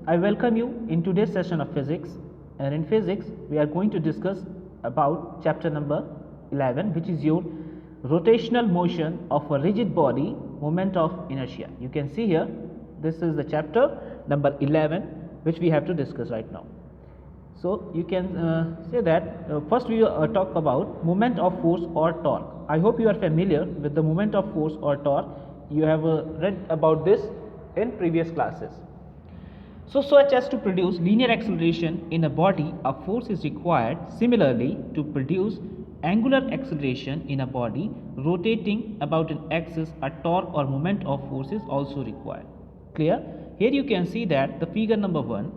I welcome you in today's session of physics, and in physics we are going to discuss about chapter number 11, which is your rotational motion of a rigid body, moment of inertia. You can see here this is the chapter number 11 which we have to discuss right now. So you can say that first we talk about moment of force or torque. I hope you are familiar with the moment of force or torque. You have read about this in previous classes. So such as to produce linear acceleration in a body, a force is required. Similarly, to produce angular acceleration in a body rotating about an axis, a torque or moment of force is also required. Clear? Here you can see that the figure number 1,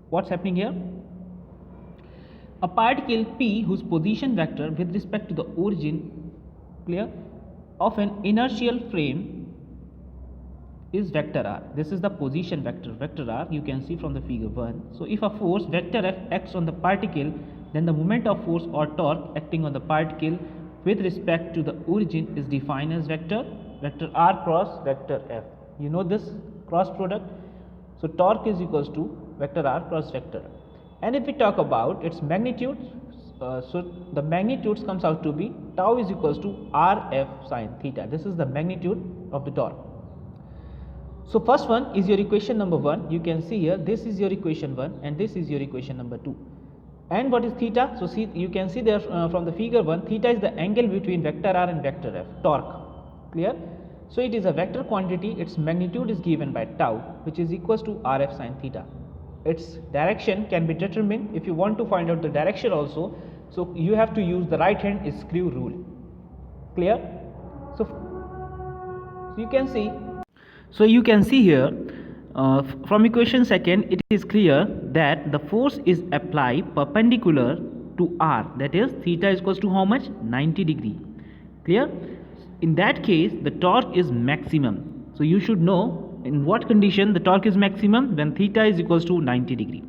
what's happening here? A particle P whose position vector with respect to the origin, clear, of an inertial frame is vector r. This is the position vector r, you can see from the figure 1. So if a force vector f acts on the particle, then the moment of force or torque acting on the particle with respect to the origin is defined as vector r cross vector f. You know this cross product. So torque is equals to vector r cross vector. And if we talk about its magnitude, so the magnitudes comes out to be tau is equals to rf sine theta. This is the magnitude of the torque. So first one is your equation number 1. You can see here this is your equation 1 and this is your equation number 2. And what is theta? So see, you can see there from the figure 1, theta is the angle between vector r and vector f, torque. Clear? So it is a vector quantity. Its magnitude is given by tau, which is equals to rf sine theta. Its direction can be determined. If you want to find out the direction also, so you have to use the right hand screw rule. Clear? So you can see. So you can see here from equation 2, it is clear that the force is applied perpendicular to r, that is theta is equals to how much? 90 degree. Clear? In that case the torque is maximum. So you should know in what condition the torque is maximum, when theta is equals to 90 degree.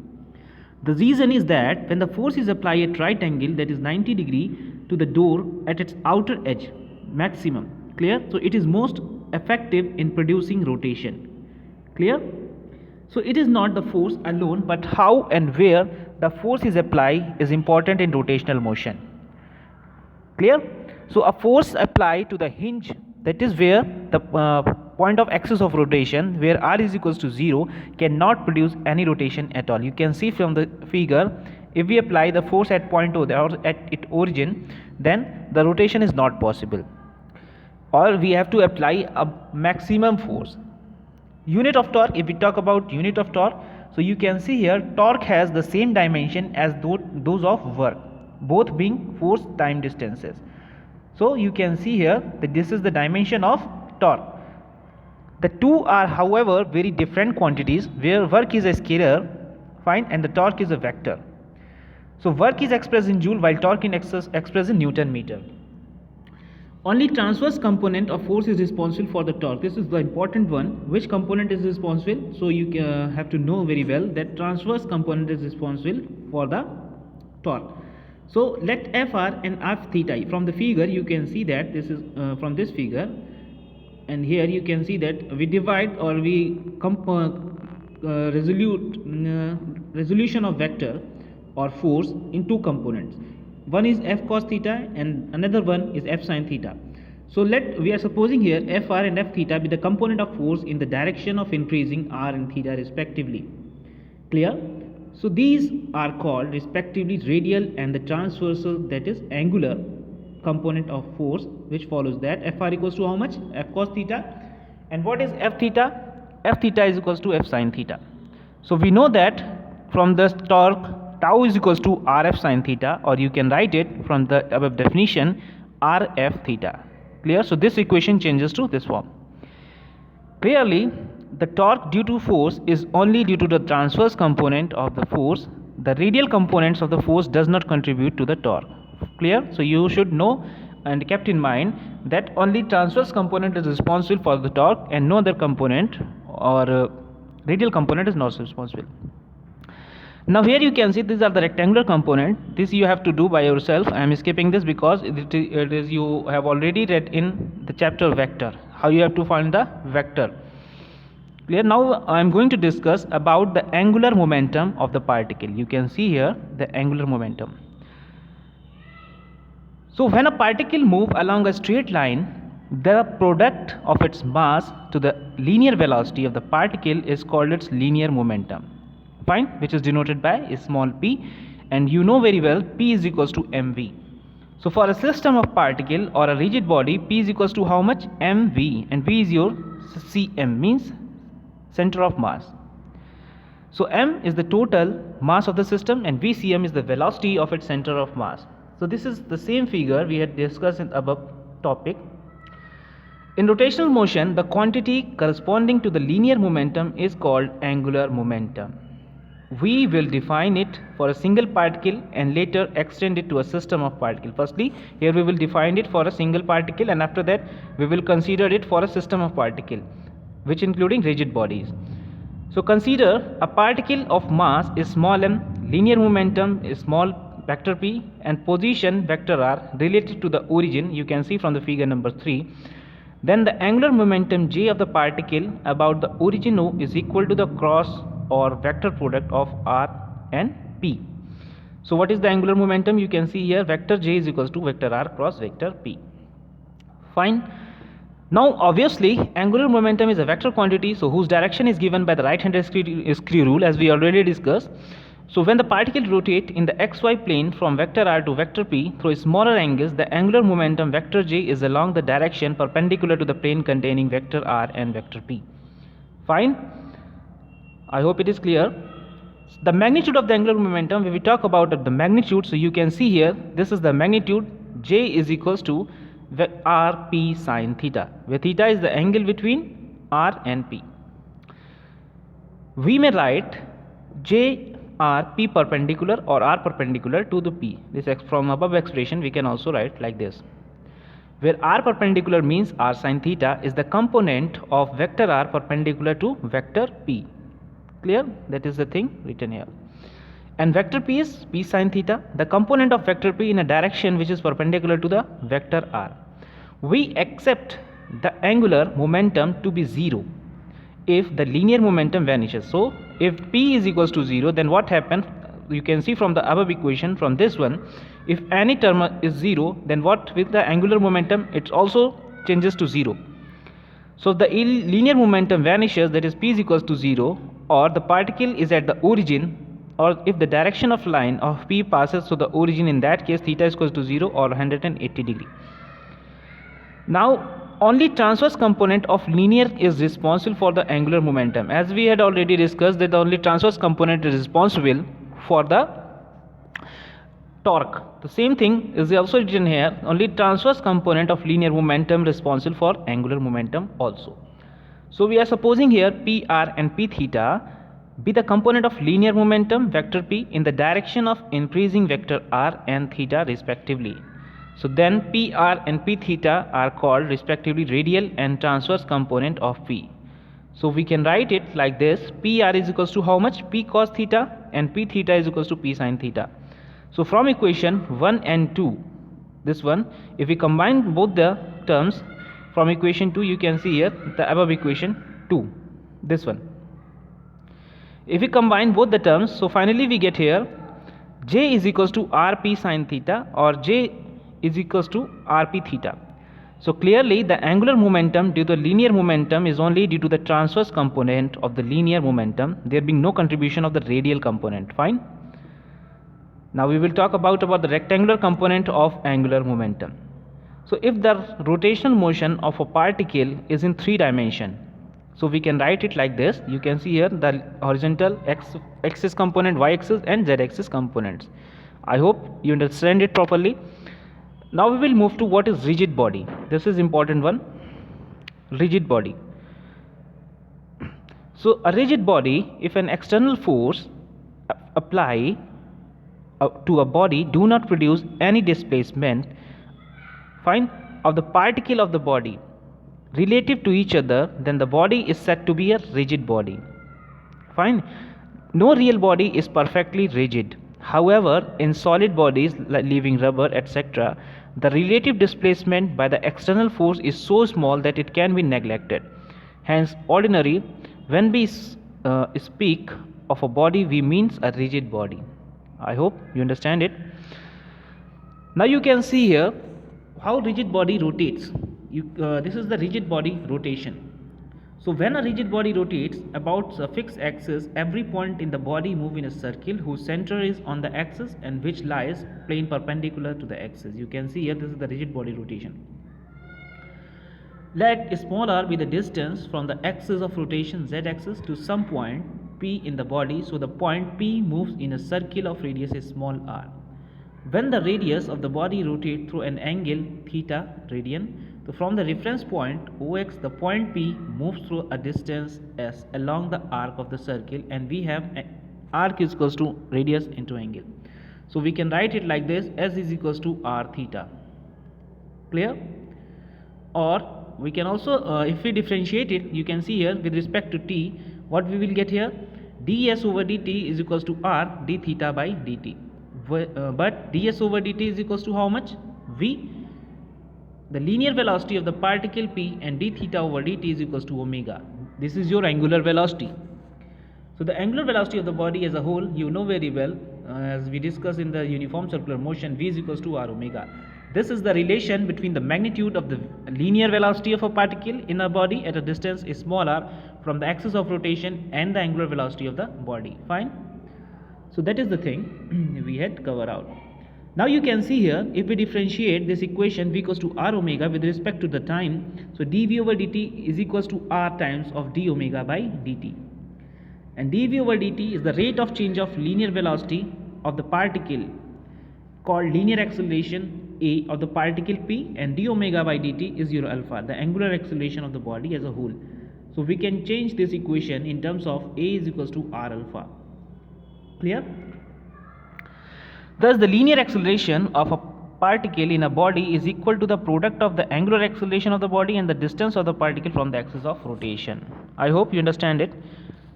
The reason is that when the force is applied at right angle, that is 90 degree to the door at its outer edge, maximum. Clear? So it is most effective in producing rotation. Clear? So it is not the force alone, but how and where the force is applied is important in rotational motion. Clear? So a force applied to the hinge, that is where the point of axis of rotation, where r is equals to 0, cannot produce any rotation at all. You can see from the figure, if we apply the force at point O or at its origin, then the rotation is not possible, or we have to apply a maximum force. Unit of torque, if we talk about unit of torque, so you can see here torque has the same dimension as those of work, both being force time distances. So you can see here that this is the dimension of torque. The two are however very different quantities, where work is a scalar, fine, and the torque is a vector. So work is expressed in joule while torque is expressed in Newton meter. Only transverse component of force is responsible for the torque. This is the important one. Which component is responsible? So you have to know very well that transverse component is responsible for the torque. So let Fr and F theta, from the figure you can see that this is from this figure, and here you can see that we divide or we resolution of vector or force in two components. One is F cos theta and another one is F sin theta. So we are supposing here Fr and F theta be the component of force in the direction of increasing r and theta respectively. Clear? So these are called respectively radial and the transversal, that is angular component of force, which follows that Fr equals to how much? F cos theta. And what is F theta? F theta is equals to F sin theta. So we know that from the torque tau is equals to rf sin theta, or you can write it from the above definition rf theta. Clear? So this equation changes to this form. Clearly the torque due to force is only due to the transverse component of the force. The radial components of the force does not contribute to the torque. Clear? So you should know and kept in mind that only transverse component is responsible for the torque and no other component or radial component is not responsible. Now here you can see these are the rectangular component. This you have to do by yourself. I am skipping this because it is you have already read in the chapter vector, how you have to find the vector. Clear? Now I am going to discuss about the angular momentum of the particle. You can see here the angular momentum. So when a particle moves along a straight line, the product of its mass to the linear velocity of the particle is called its linear momentum. Fine, which is denoted by a small p, and you know very well p is equals to mv. So for a system of particle or a rigid body, p is equals to how much? mv, and v is your cm, means center of mass. So m is the total mass of the system and vcm is the velocity of its center of mass. So this is the same figure we had discussed in the above topic. In rotational motion, the quantity corresponding to the linear momentum is called angular momentum. We will define it for a single particle and later extend it to a system of particles. Firstly, here we will define it for a single particle, and after that we will consider it for a system of particles, which including rigid bodies. So consider a particle of mass is small m, linear momentum is small vector p, and position vector r related to the origin, you can see from the figure number 3. Then the angular momentum j of the particle about the origin O is equal to the cross or vector product of r and p. So what is the angular momentum? You can see here vector j is equals to vector r cross vector p. Fine. Now obviously angular momentum is a vector quantity, so whose direction is given by the right hand screw rule, as we already discussed. So when the particle rotates in the xy plane from vector r to vector p through smaller angles, the angular momentum vector j is along the direction perpendicular to the plane containing vector r and vector p. Fine. I hope it is clear. The magnitude of the angular momentum, when we talk about the magnitude, so you can see here this is the magnitude. J is equals to r p sine theta, where theta is the angle between r and p. We may write j r p perpendicular or r perpendicular to the p. This from above expression we can also write like this, where r perpendicular means r sine theta is the component of vector r perpendicular to vector p. Clear? That is the thing written here. And vector p is p sine theta, the component of vector p in a direction which is perpendicular to the vector r. We accept the angular momentum to be 0 if the linear momentum vanishes. So if p is equals to 0, then what happens? You can see from the above equation, from this one, if any term is 0, then what with the angular momentum? It also changes to 0. So the linear momentum vanishes, that is p is equals to 0, or the particle is at the origin, or if the direction of line of p passes through the origin, in that case theta is equals to 0 or 180 degree. Now only transverse component of linear is responsible for the angular momentum. As we had already discussed that the only transverse component is responsible for the torque. The same thing is also written here, only transverse component of linear momentum responsible for angular momentum also. So we are supposing here p r and p theta be the component of linear momentum vector p in the direction of increasing vector r and theta respectively. So then p r and p theta are called respectively radial and transverse component of p. So we can write it like this: p r is equals to how much? P cos theta, and p theta is equals to p sin theta. So from equation 1 and 2, this one, if we combine both the terms from equation 2, you can see here the above equation 2, this one. If we combine both the terms, so finally we get here j is equals to rp sin theta, or j is equals to rp theta. So clearly the angular momentum due to linear momentum is only due to the transverse component of the linear momentum, there being no contribution of the radial component. Fine. Now we will talk about the rectangular component of angular momentum. So if the rotational motion of a particle is in 3 dimensions, so we can write it like this. You can see here the horizontal x-axis component, y-axis and z-axis components. I hope you understand it properly. Now we will move to what is rigid body. This is important one. Rigid body. So a rigid body, if an external force apply to a body do not produce any displacement, fine, of the particle of the body relative to each other, then the body is said to be a rigid body. Fine. No real body is perfectly rigid. However, in solid bodies like living rubber, etc., the relative displacement by the external force is so small that it can be neglected. Hence, ordinary When we speak of a body, we means a rigid body. I hope you understand it. Now you can see here how rigid body rotates. This is the rigid body rotation. So when a rigid body rotates about a fixed axis, every point in the body move in a circle whose center is on the axis and which lies plane perpendicular to the axis. You can see here this is the rigid body rotation. Let small r be the distance from the axis of rotation z-axis to some point P in the body. So the point P moves in a circle of radius small r. When the radius of the body rotates through an angle theta radian, so from the reference point OX, the point P moves through a distance s along the arc of the circle, and we have arc is equals to radius into angle. So we can write it like this: s is equals to r theta. Clear? Or we can also, if we differentiate it, you can see here with respect to t, what we will get here, ds over dt is equals to r d theta by dt. But ds over dt is equals to how much? V. The linear velocity of the particle p, and d theta over dt is equals to omega. This is your angular velocity. So the angular velocity of the body as a whole, you know very well, as we discussed in the uniform circular motion, v is equals to r omega. This is the relation between the magnitude of the linear velocity of a particle in a body at a distance small r from the axis of rotation and the angular velocity of the body. Fine? So that is the thing we had covered out. Now you can see here, if we differentiate this equation v equals to r omega with respect to the time, so dv over dt is equals to r times of d omega by dt. And dv over dt is the rate of change of linear velocity of the particle called linear acceleration a of the particle p, and d omega by dt is your alpha, the angular acceleration of the body as a whole. So we can change this equation in terms of a is equals to r alpha. Clear? Thus the linear acceleration of a particle in a body is equal to the product of the angular acceleration of the body and the distance of the particle from the axis of rotation. I hope you understand it.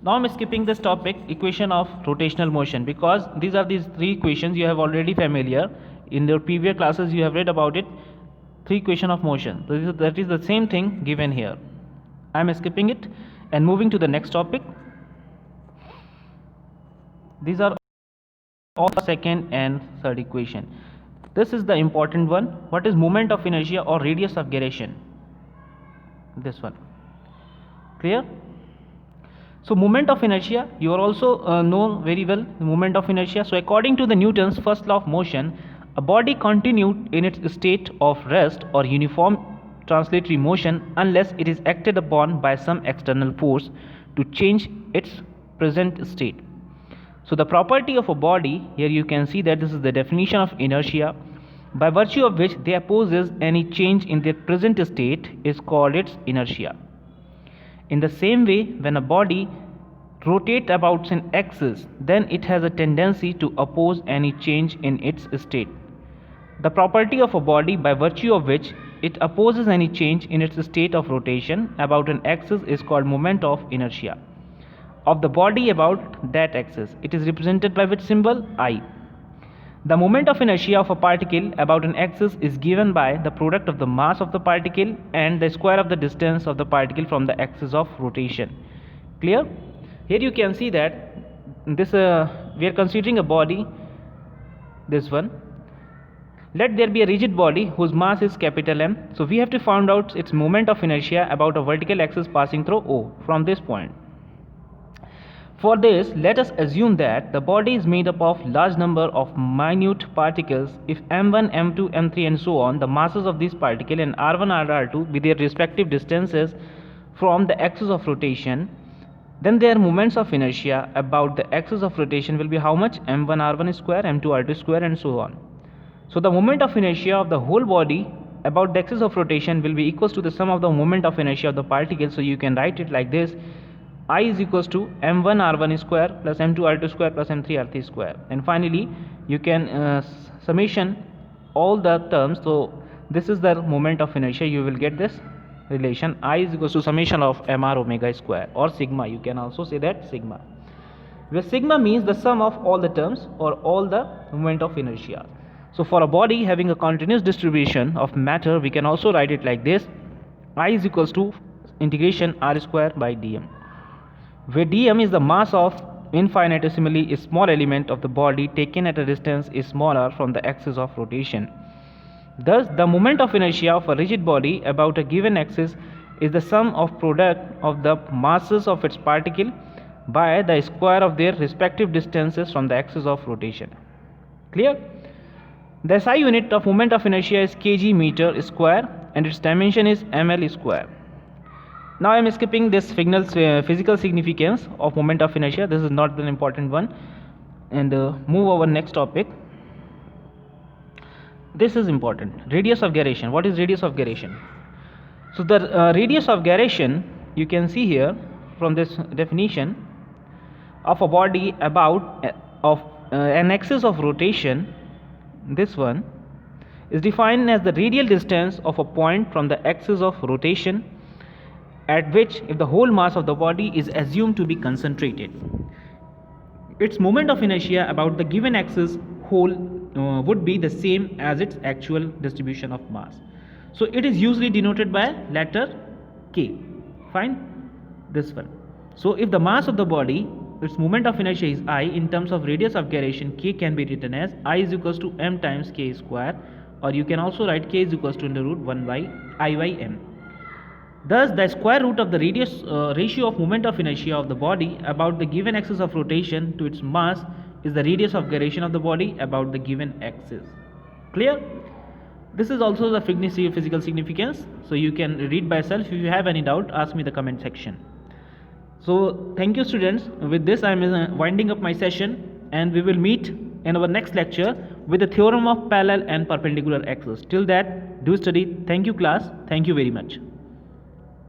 Now I am skipping this topic, equation of rotational motion, because these three equations you have already familiar. In your previous classes you have read about it. Three equation of motion. So that is the same thing given here. I am skipping it and moving to the next topic. These are all second and third equation. This is the important one. What is moment of inertia or radius of gyration? This one. Clear? So moment of inertia, you are also know very well the moment of inertia. So according to the Newton's first law of motion, a body continued in its state of rest or uniform translatory motion unless it is acted upon by some external force to change its present state. So the property of a body, here you can see that this is the definition of inertia, by virtue of which they opposes any change in their present state, is called its inertia. In the same way, when a body rotates about an axis, then it has a tendency to oppose any change in its state. The property of a body by virtue of which it opposes any change in its state of rotation about an axis is called moment of inertia of the body about that axis. It is represented by which symbol? I. The moment of inertia of a particle about an axis is given by the product of the mass of the particle and the square of the distance of the particle from the axis of rotation. Clear? Here you can see that this we are considering a body, this one. Let there be a rigid body whose mass is capital M. So we have to find out its moment of inertia about a vertical axis passing through O from this point. For this, let us assume that the body is made up of large number of minute particles. If m1, m2, m3 and so on, the masses of these particles and r1, r2 with their respective distances from the axis of rotation, then their moments of inertia about the axis of rotation will be how much? m1 r1 square, m2 r2 square and so on. So the moment of inertia of the whole body about the axis of rotation will be equals to the sum of the moment of inertia of the particle. So you can write it like this: I is equals to m1 r1 square plus m2 r2 square plus m3 r3 square. And finally you can summation all the terms. So this is the moment of inertia. You will get this relation: I is equals to summation of mr omega square, or sigma. You can also say that sigma, where sigma means the sum of all the terms or all the moment of inertia. So for a body having a continuous distribution of matter, we can also write it like this: I is equals to integration r square by dm. where dm is the mass of infinitesimally small element of the body taken at a distance is smaller from the axis of rotation. Thus, the moment of inertia of a rigid body about a given axis is the sum of product of the masses of its particle by the square of their respective distances from the axis of rotation. Clear? The SI unit of moment of inertia is kg meter square and its dimension is ml square. Now I am skipping this physical significance of moment of inertia. This is not an important one, and move over next topic. This is important. Radius of gyration. What is radius of gyration? So the radius of gyration, you can see here from this definition, of a body about of an axis of rotation, this one is defined as the radial distance of a point from the axis of rotation at which if the whole mass of the body is assumed to be concentrated, its moment of inertia about the given axis whole would be the same as its actual distribution of mass. So it is usually denoted by letter K. Fine, this one. So if the mass of the body, its moment of inertia is I, in terms of radius of gyration, K can be written as I is equals to m times K square, or you can also write K is equals to under root 1 by I by m. Thus, the square root of the radius ratio of moment of inertia of the body about the given axis of rotation to its mass is the radius of gyration of the body about the given axis. Clear? This is also the physical significance. So you can read by yourself. If you have any doubt, ask me in the comment section. So thank you, students. With this, I am winding up my session, and we will meet in our next lecture with the theorem of parallel and perpendicular axes. Till that, do study. Thank you, class. Thank you very much.